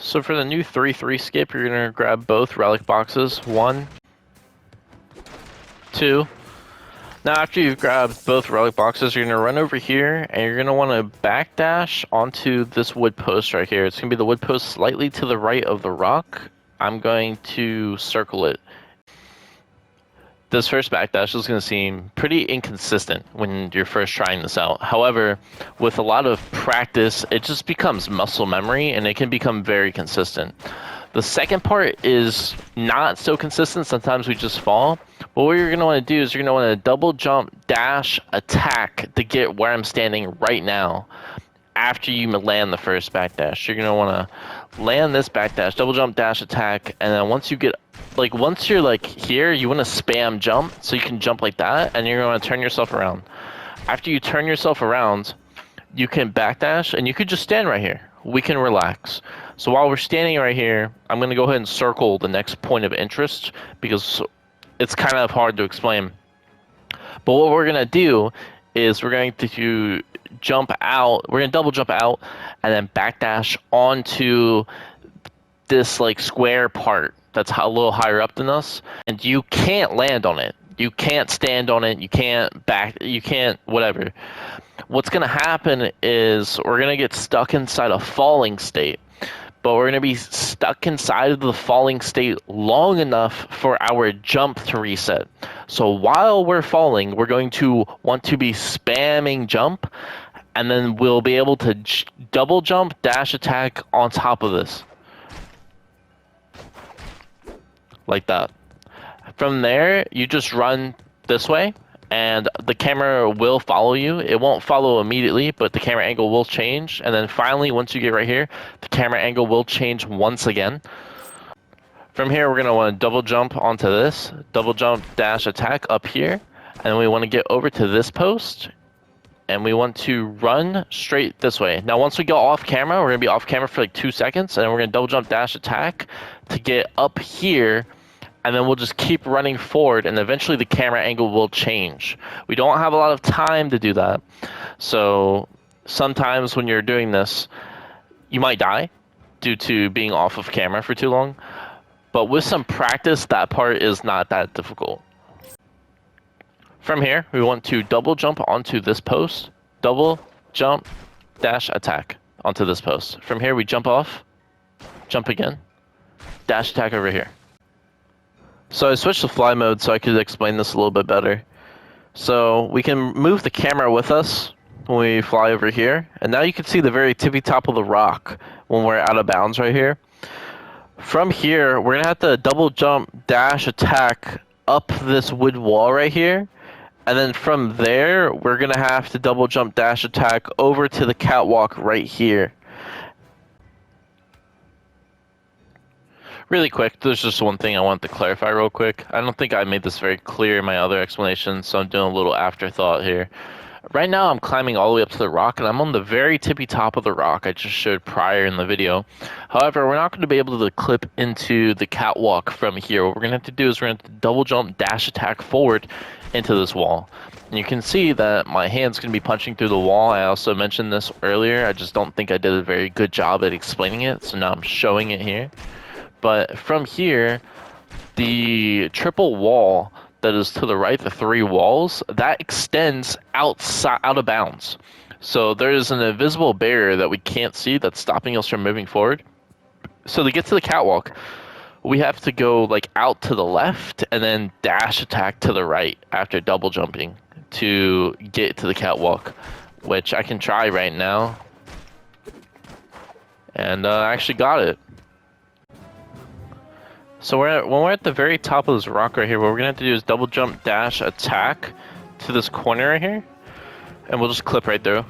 So for the new 3-3 skip, you're going to grab both relic boxes. 1, 2. Now after you've grabbed both relic boxes, you're going to run over here and you're going to want to backdash onto this wood post right here. It's going to be the wood post slightly to the right of the rock. I'm going to circle it. This first backdash is going to seem pretty inconsistent when you're first trying this out. However, with a lot of practice, it just becomes muscle memory and it can become very consistent. The second part is not so consistent. Sometimes we just fall. But what you're going to want to do is you're going to want to double jump, dash, attack to get where I'm standing right now. After you land the first backdash, you're going to want to land this backdash, double jump, dash, attack, and then once you're like here, you want to spam jump so you can jump like that, and you're going to turn yourself around. After you turn yourself around, you can backdash, and you could just stand right here. We can relax. So while we're standing right here, I'm going to go ahead and circle the next point of interest because it's kind of hard to explain. But what we're going to do is we're going to jump out, we're going to double jump out, and then backdash onto this like square part that's a little higher up than us, and you can't land on it. You can't stand on it. You can't whatever. What's going to happen is we're going to get stuck inside a falling state, but we're going to be stuck inside of the falling state long enough for our jump to reset. So while we're falling, we're going to want to be spamming jump, and then we'll be able to double jump, dash attack on top of this. Like that. From there, you just run this way, and the camera will follow you. It won't follow immediately, but the camera angle will change. And then finally, once you get right here, the camera angle will change once again. From here, we're going to want to double jump onto this, double jump, dash, attack up here. And we want to get over to this post, and we want to run straight this way. Now, once we go off camera, we're going to be off camera for like 2 seconds, and we're going to double jump, dash, attack to get up here. And then we'll just keep running forward, and eventually the camera angle will change. We don't have a lot of time to do that. So sometimes when you're doing this, you might die due to being off of camera for too long. But with some practice, that part is not that difficult. From here, we want to double jump onto this post, double jump, dash, attack onto this post. From here, we jump off, jump again, dash, attack over here. So I switched to fly mode so I could explain this a little bit better. So we can move the camera with us when we fly over here. And now you can see the very tippy top of the rock when we're out of bounds right here. From here, we're going to have to double jump, dash, attack up this wood wall right here. And then from there, we're going to have to double jump, dash, attack over to the catwalk right here. Really quick, there's just one thing I want to clarify real quick. I don't think I made this very clear in my other explanation, so I'm doing a little afterthought here. Right now, I'm climbing all the way up to the rock, and I'm on the very tippy top of the rock I just showed prior in the video. However, we're not going to be able to clip into the catwalk from here. What we're going to have to do is we're going to have to double jump, dash attack forward into this wall. And you can see that my hand's going to be punching through the wall. I also mentioned this earlier. I just don't think I did a very good job at explaining it, so now I'm showing it here. But from here, the triple wall that is to the right, the 3 walls, that extends out of bounds. So there is an invisible barrier that we can't see that's stopping us from moving forward. So to get to the catwalk, we have to go like out to the left and then dash attack to the right after double jumping to get to the catwalk, which I can try right now. And I actually got it. So when we're at the very top of this rock right here, what we're going to have to do is double jump, dash, attack to this corner right here. And we'll just clip right through.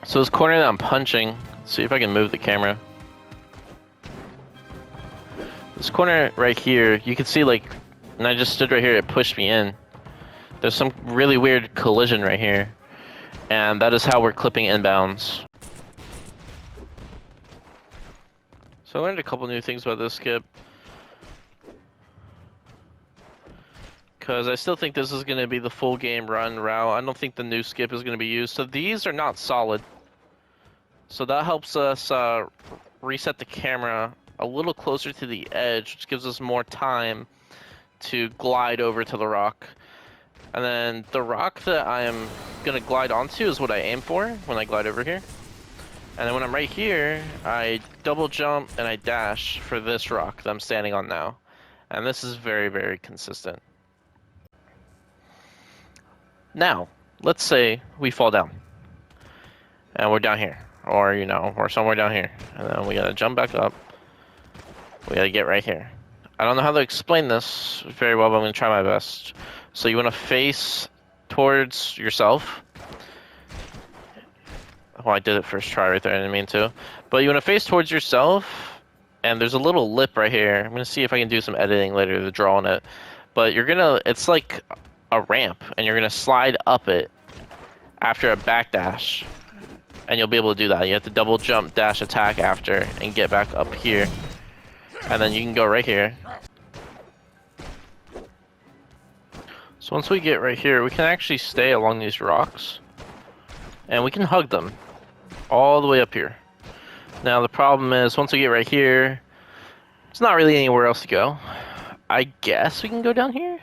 So this corner that I'm punching, let's see if I can move the camera. This corner right here, you can see like, and I just stood right here, it pushed me in. There's some really weird collision right here. And that is how we're clipping inbounds. So I learned a couple new things about this skip. Because I still think this is going to be the full game run route. I don't think the new skip is going to be used. So these are not solid. So that helps us reset the camera a little closer to the edge, which gives us more time to glide over to the rock. And then the rock that I am going to glide onto is what I aim for when I glide over here. And then when I'm right here, I double jump and I dash for this rock that I'm standing on now. And this is very, very consistent. Now, let's say we fall down. And we're down here. Or, you know, we're somewhere down here. And then we gotta jump back up. We gotta get right here. I don't know how to explain this very well, but I'm gonna try my best. So you wanna face towards yourself. Well, I did it first try right there, I didn't mean to. But you wanna face towards yourself, and there's a little lip right here. I'm gonna see if I can do some editing later to draw on it. But you're gonna, it's like a ramp, and you're gonna slide up it after a backdash. And you'll be able to do that. You have to double jump, dash, attack after, and get back up here. And then you can go right here. So once we get right here, we can actually stay along these rocks. And we can hug them all the way up here. Now the problem is, once we get right here, it's not really anywhere else to go. I guess we can go down here?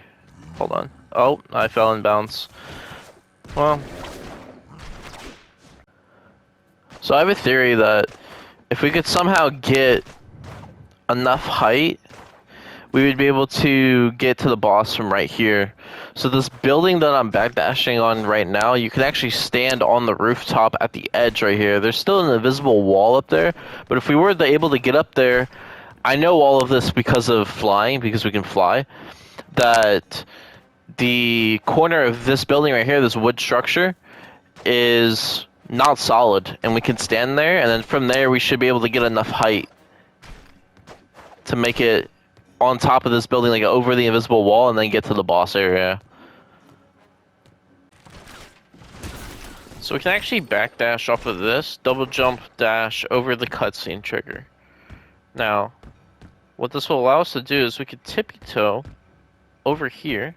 Hold on. Oh, I fell in bounds. Well. So I have a theory that if we could somehow get enough height, we would be able to get to the boss from right here. So this building that I'm backdashing on right now, you can actually stand on the rooftop at the edge right here. There's still an invisible wall up there, but if we were able to get up there, I know all of this because of flying, because we can fly, that the corner of this building right here, this wood structure, is not solid, and we can stand there, and then from there we should be able to get enough height to make it on top of this building, like over the invisible wall, and then get to the boss area. So we can actually backdash off of this, double jump, dash over the cutscene trigger. Now, what this will allow us to do is we could tippy-toe over here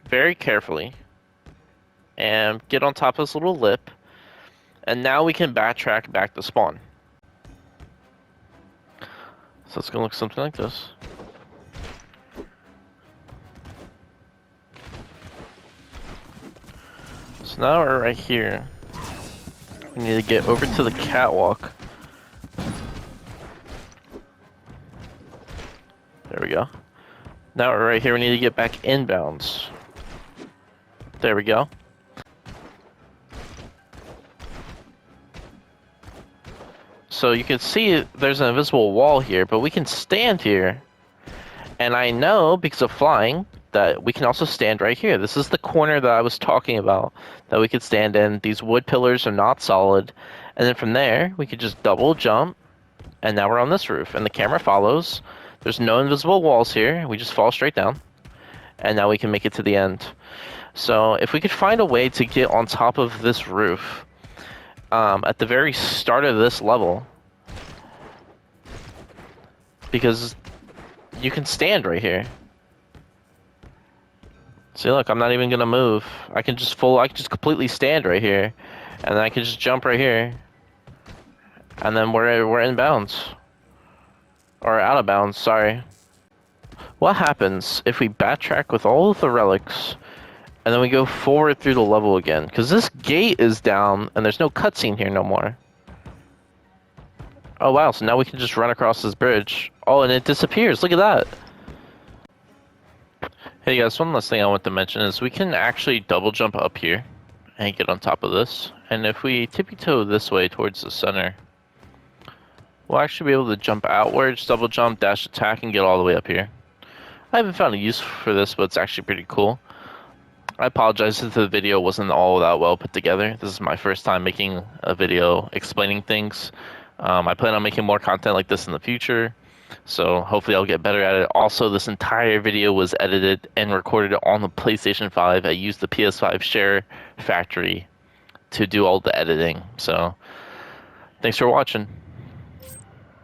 very carefully and get on top of this little lip, and now we can backtrack back to spawn. So it's gonna look something like this. So now we're right here. We need to get over to the catwalk. There we go. Now we're right here, we need to get back inbounds. There we go. So you can see there's an invisible wall here, but we can stand here. And I know, because of flying, that we can also stand right here. This is the corner that I was talking about, that we could stand in. These wood pillars are not solid. And then from there, we could just double jump, and now we're on this roof. And the camera follows. There's no invisible walls here. We just fall straight down. And now we can make it to the end. So if we could find a way to get on top of this roof, at the very start of this level, because you can stand right here. See, look, I'm not even gonna move. I can just completely stand right here, and then I can just jump right here, and then we're in bounds, or out of bounds. Sorry. What happens if we backtrack with all of the relics, and then we go forward through the level again? Because this gate is down, and there's no cutscene here no more. Oh wow, so now we can just run across this bridge. Oh, and it disappears, look at that! Hey guys, one last thing I want to mention is we can actually double jump up here and get on top of this. And if we tippy-toe this way towards the center, we'll actually be able to jump outwards, double jump, dash attack, and get all the way up here. I haven't found a use for this, but it's actually pretty cool. I apologize if the video wasn't all that well put together. This is my first time making a video explaining things. I plan on making more content like this in the future, so hopefully I'll get better at it. Also, this entire video was edited and recorded on the PlayStation 5. I used the PS5 Share Factory to do all the editing. So, thanks for watching.